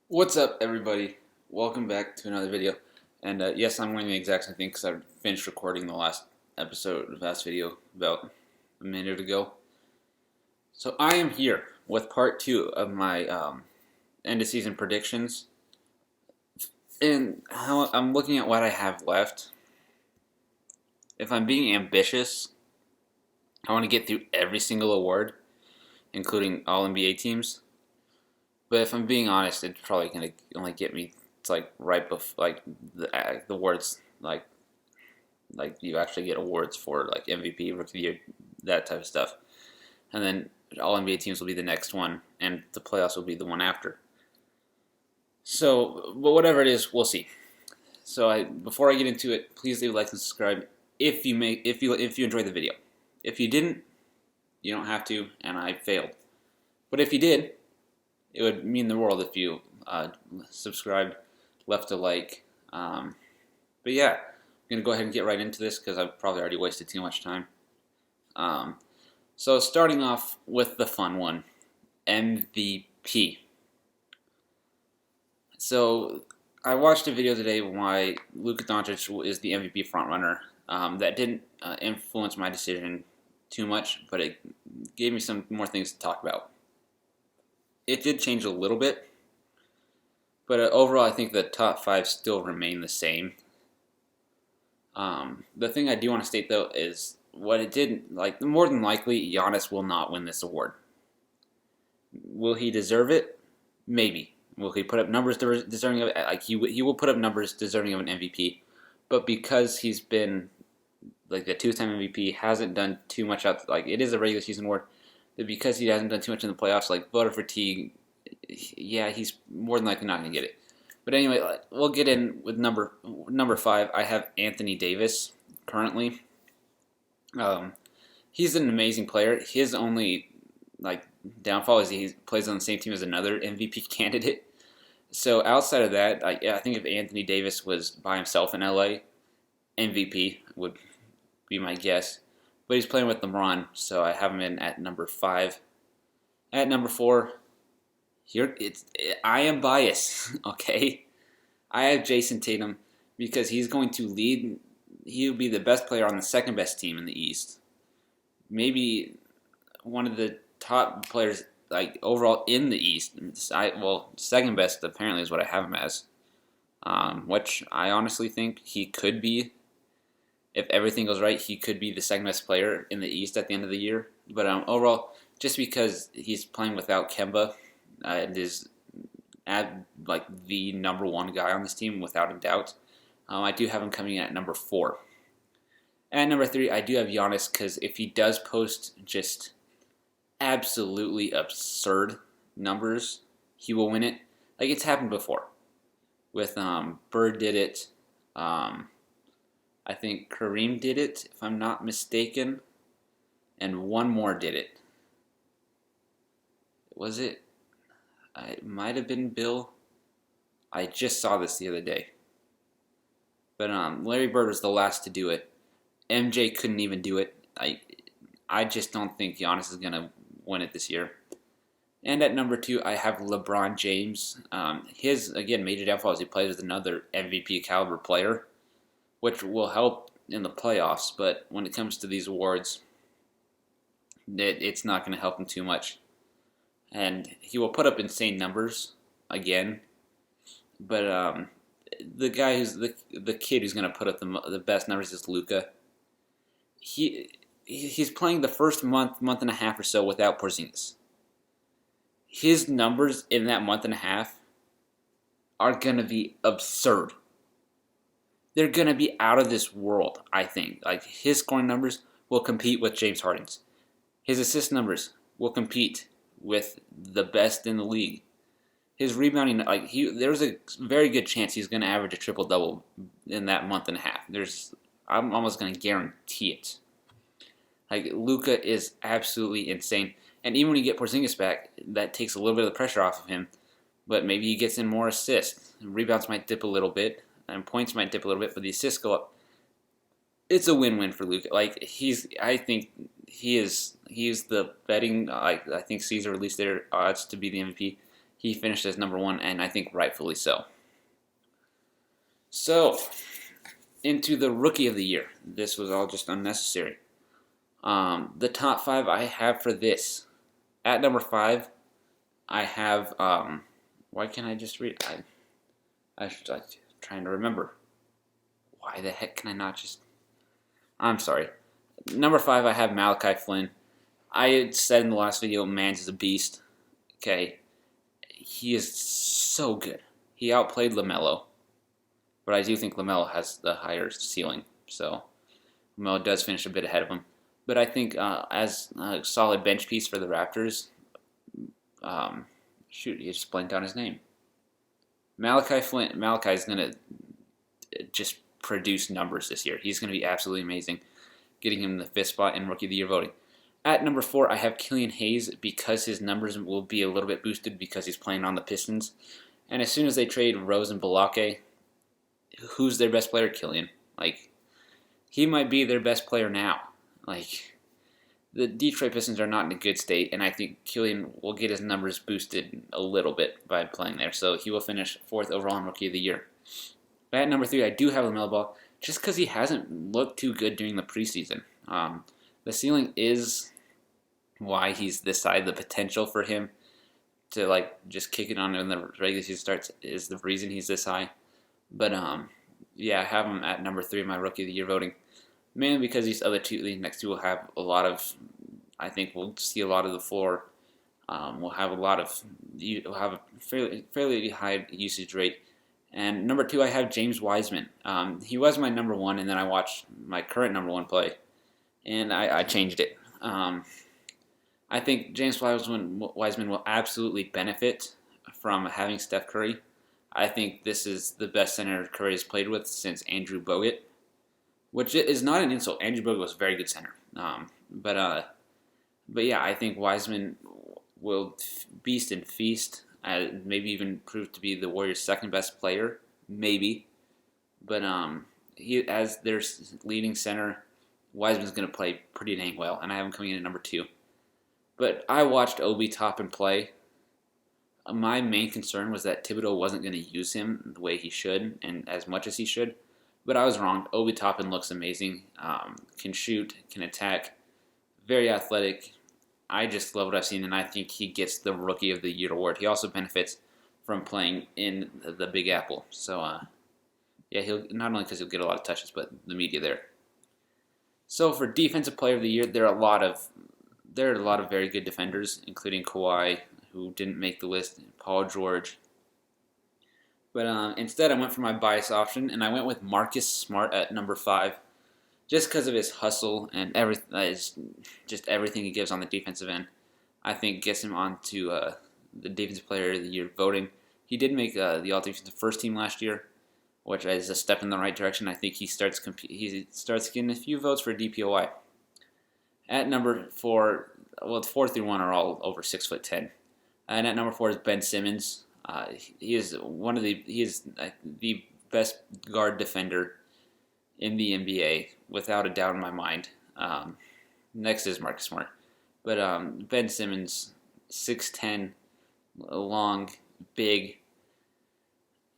What's up, everybody? Welcome back to another video. And yes, I'm wearing the exact same thing because I finished recording the last video about a minute ago. So I am here with part two of my end of season predictions, and how I'm looking at what I have left. If I'm being ambitious, I want to get through every single award, including all NBA teams. But if I'm being honest, it's probably gonna only get me. It's like right before, like the awards, like you actually get awards for like MVP, Rookie of the Year, that type of stuff, and then all NBA teams will be the next one, and the playoffs will be the one after. So, but whatever it is, we'll see. So, before I get into it, please leave a like and subscribe if you enjoyed the video. If you didn't, you don't have to, and I failed. But if you did, it would mean the world if you subscribed, left a like. But yeah, I'm going to go ahead and get right into this because I've probably already wasted too much time. So starting off with the fun one, MVP. So I watched a video today why Luka Doncic is the MVP frontrunner. That didn't influence my decision too much, but it gave me some more things to talk about. It did change a little bit, but overall I think the top five still remain the same. The thing I do want to state though is what it did. Like more than likely, Giannis will not win this award. Will he deserve it? Maybe. Will he put up numbers deserving of it? Like he will put up numbers deserving of an MVP, but because he's been like the two-time MVP, hasn't done too much out. Like it is a regular season award, but because he hasn't done too much in the playoffs, like voter fatigue, yeah, he's more than likely not going to get it. But anyway, we'll get in with number five. I have Anthony Davis currently. He's an amazing player. His only like downfall is he plays on the same team as another MVP candidate. So outside of that, I think if Anthony Davis was by himself in LA, MVP would be my guess. But he's playing with LeBron, so I have him in at number five. At number four, I am biased, okay? I have Jason Tatum because he's going to lead. He'll be the best player on the second best team in the East. Maybe one of the top players like overall in the East. Second best apparently is what I have him as, which I honestly think he could be. If everything goes right, he could be the second best player in the East at the end of the year. But overall, just because he's playing without Kemba, and is like the number one guy on this team without a doubt. I do have him coming in at number four. At number three, I do have Giannis because if he does post just absolutely absurd numbers, he will win it. Like it's happened before. With Bird did it. I think Kareem did it, if I'm not mistaken. And one more did it. Was it? It might have been Bill. I just saw this the other day. But Larry Bird was the last to do it. MJ couldn't even do it. I just don't think Giannis is going to win it this year. And at number two, I have LeBron James. His, again, major downfall is he plays with another MVP caliber player, which will help in the playoffs. But when it comes to these awards, it's not going to help him too much. And he will put up insane numbers again. But the guy who's the kid who's going to put up the best numbers is Luka. He's playing the first month and a half or so without Porzingis. His numbers in that month and a half are going to be absurd. They're going to be out of this world, I think. Like his scoring numbers will compete with James Harden's. His assist numbers will compete with the best in the league. His rebounding, there's a very good chance he's going to average a triple double in that month and a half. I'm almost going to guarantee it. Like Luka is absolutely insane, and even when you get Porzingis back, that takes a little bit of the pressure off of him. But maybe he gets in more assists. Rebounds might dip a little bit, and points might dip a little bit, but the assists go up. It's a win-win for Luka. I think he's the betting. I think Caesar released their odds to be the MVP. he finished as number 1, and I think rightfully so. So, into the Rookie of the Year. This was all just unnecessary. The top 5 I have for this. At number 5, I have, why can't I just read? I'm trying to remember. Why the heck can I not just... I'm sorry. Number 5, I have Malachi Flynn. I had said in the last video, Mans is a beast. Okay. He is so good. He outplayed LaMelo. But I do think LaMelo has the higher ceiling. So, LaMelo does finish a bit ahead of him. But I think as a solid bench piece for the Raptors, shoot, he just blanked on his name. Malachi Flynn. Malachi is going to just produce numbers this year. He's going to be absolutely amazing, getting him the 5th spot in Rookie of the Year voting. At number 4, I have Killian Hayes because his numbers will be a little bit boosted because he's playing on the Pistons. And as soon as they trade Rose and Balake, who's their best player? Killian. He might be their best player now. The Detroit Pistons are not in a good state, and I think Killian will get his numbers boosted a little bit by playing there. So he will finish 4th overall in Rookie of the Year. At number 3, I do have LaMelo Ball, just because he hasn't looked too good during the preseason. The ceiling is why he's this high. The potential for him to just kick it on when the regular season starts is the reason he's this high. But I have him at number 3 in my Rookie of the Year voting, mainly because these other two, the next two, will have a lot of. I think we'll see a lot of the floor. We'll have a fairly high usage rate. And number 2, I have James Wiseman. He was my number 1, and then I watched my current number 1 play, and I changed it. I think James Wiseman will absolutely benefit from having Steph Curry. I think this is the best center Curry has played with since Andrew Bogut, which is not an insult. Andrew Bogut was a very good center. But yeah, I think Wiseman will beast and feast. Maybe even prove to be the Warriors' second best player, maybe. But he, as their leading center, Wiseman's going to play pretty dang well, and I have him coming in at number 2. But I watched Obi Toppin play. My main concern was that Thibodeau wasn't going to use him the way he should and as much as he should. But I was wrong. Obi Toppin looks amazing. Can shoot, can attack, very athletic. I just love what I've seen, and I think he gets the Rookie of the Year award. He also benefits from playing in the Big Apple. So, he'll not only because he'll get a lot of touches, but the media there. So for Defensive Player of the Year, there are a lot of very good defenders, including Kawhi, who didn't make the list, Paul George. But instead, I went for my bias option, and I went with Marcus Smart at number 5. Just because of his hustle and everything he gives on the defensive end, I think gets him onto the Defensive Player of the Year voting. He did make the All-Defensive First Team last year, which is a step in the right direction. I think he starts getting a few votes for DPOY. At number 4, 4 through 1 are all over 6'10", and at number 4 is Ben Simmons. He is the best guard defender in the NBA, without a doubt in my mind. Next is Marcus Smart. But Ben Simmons, 6'10", long, big.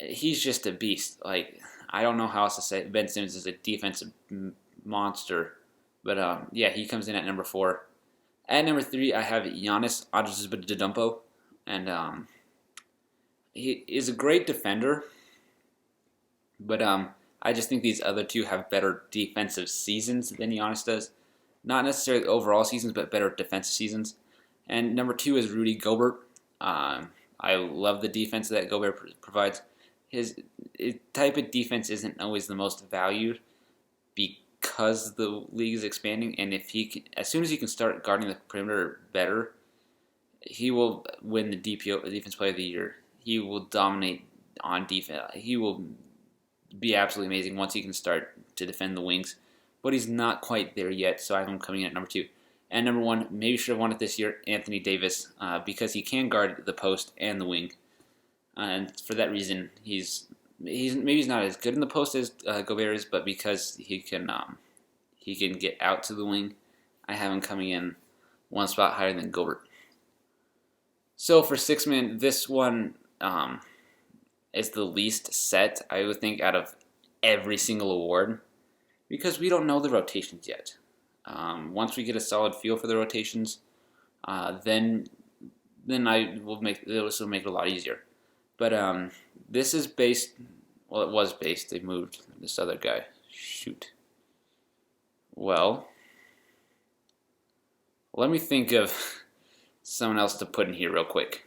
He's just a beast. I don't know how else to say it. Ben Simmons is a defensive monster. But he comes in at number 4. At number 3, I have Giannis Antetokounmpo, and he is a great defender. But I just think these other two have better defensive seasons than Giannis does. Not necessarily overall seasons, but better defensive seasons. And number 2 is Rudy Gobert. I love the defense that Gobert provides. His type of defense isn't always the most valued because the league is expanding, and as soon as he can start guarding the perimeter better, he will win the Defense Player of the Year. He will dominate on defense. He will be absolutely amazing once he can start to defend the wings, but he's not quite there yet, so I have him coming in at number 2. And number 1, maybe should have won it this year, Anthony Davis, because he can guard the post and the wing. And for that reason, he's not as good in the post as Gobert is, but because he can get out to the wing, I have him coming in one spot higher than Gobert. So for six man, this one is the least set, I would think, out of every single award because we don't know the rotations yet. Once we get a solid feel for the rotations, then I will make this will make it a lot easier. But this is based. Well, it was based. They moved this other guy. Shoot. Well, let me think of someone else to put in here real quick.